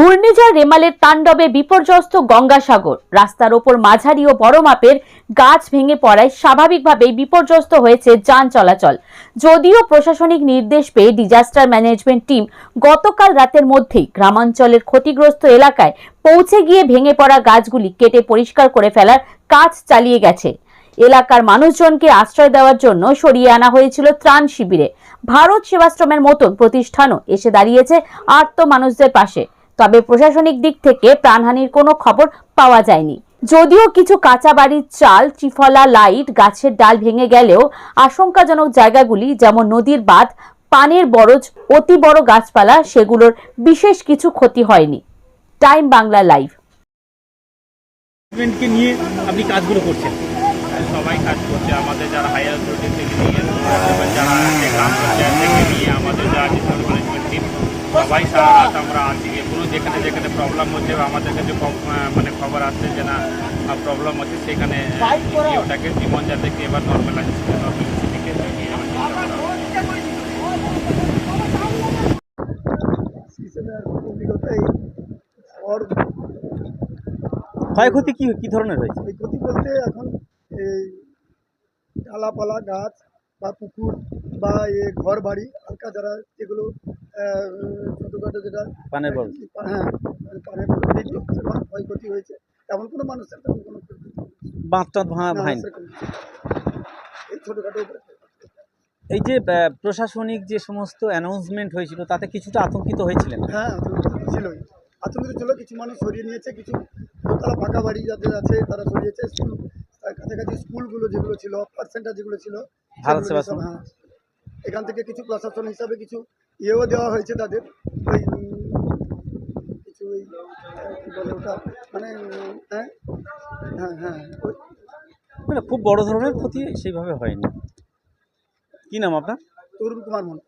ঘূর্ণিঝড় রেমালের তাণ্ডবে বিপর্যস্ত গঙ্গাসাগর। রাস্তার ওপর মাঝারি ও বড় মাপের গাছ ভেঙে পড়ায় স্বাভাবিকভাবেই বিপর্যস্ত হয়েছে যান চলাচল। যদিও প্রশাসনিক নির্দেশ পেয়ে ডিজাস্টার ম্যানেজমেন্ট টিম গতকাল রাতের মধ্যেই গ্রামাঞ্চলের ক্ষতিগ্রস্ত এলাকায় পৌঁছে গিয়ে ভেঙে পড়া গাছগুলি কেটে পরিষ্কার করে ফেলার কাজ চালিয়ে গেছে। এলাকার মানুষজনকে আশ্রয় দেওয়ার জন্য সরিয়ে আনা হয়েছিল ত্রাণ শিবিরে। ভারত সেবাশ্রমের মতন প্রতিষ্ঠানও এসে দাঁড়িয়েছে আর্ত মানুষদের পাশে। তবে প্রশাসনিক দিক থেকে প্রাণহানির কোনো খবর পাওয়া যায়নি। যদিও কিছু কাঁচা বাড়ির চাল, ত্রিফলা লাইট, গাছের ডাল ভেঙে গেলেও আশঙ্কাজনক জায়গাগুলি যেমন নদীর বাঁধ, পানের বরজ, অতি বড় গাছপালা সেগুলোর বিশেষ কিছু ক্ষতি হয়নি। Time Bangla live. কে নিয়ে আপনি কাজগুলো করছেন? সবাই কাজ করছে, আমাদের যারা হায়ার অথরিটি থেকে নিয়ে যারা গ্রাম পঞ্চায়েত থেকে নিয়ে আমাদের যারা ডিজাস্টার ম্যানেজমেন্ট টিম সবাই সারা রাত আমরা আছি। এগুলো যেখানে যেখানে প্রবলেম হচ্ছে বা আমাদের কাছে মানে খবর আসছে যে না প্রবলেম হচ্ছে, সেখানে ওটাকে জীবন যাতে এবার নর্মালাইজেশনকে নিয়ে যাওয়ার চেষ্টা করা। ক্ষয়ক্ষতি কি ধরনের হয়েছে? ক্ষয়ক্ষতি বলতে এখন এই ডালাপালা গাছ বা পুকুর বা ঘর বাড়ি হালকা যারা যেগুলো ছোটোখাটো যেটা পানের বরজ, হ্যাঁ পানের বরজ যেগুলো সেরকম ক্ষয়ক্ষতি হয়েছে। তেমন কোনো মানুষের তেমন কোনো বাঁধ ভাঙা হয়নি। এই ছোটোখাটো এই যে প্রশাসনিক যে সমস্ত অ্যানাউন্সমেন্ট হয়েছিল তাতে কিছুটা আতঙ্কিত হয়েছিলেন? হ্যাঁ ছিলই, আতঙ্কিত ছিল। কিছু মানুষ সরিয়ে নিয়েছে, কিছু তারা ফাঁকা বাড়ি যাদের আছে তারা সরিয়েছে। স্কুল কাছাকাছি স্কুলগুলো যেগুলো ছিল, পার্সেন্টার যেগুলো ছিল, ভারত সেবাশ্রম, হ্যাঁ এখান থেকে কিছু প্রশাসন হিসাবে কিছু ইয়েও দেওয়া হয়েছে তাদের। ওই কিছু ওই কী বলে ওটা মানে হ্যাঁ হ্যাঁ হ্যাঁ মানে খুব বড় ধরনের ক্ষতি সেইভাবে হয়নি। কি নাম আপনার? তরুণ কুমার মন্ডল।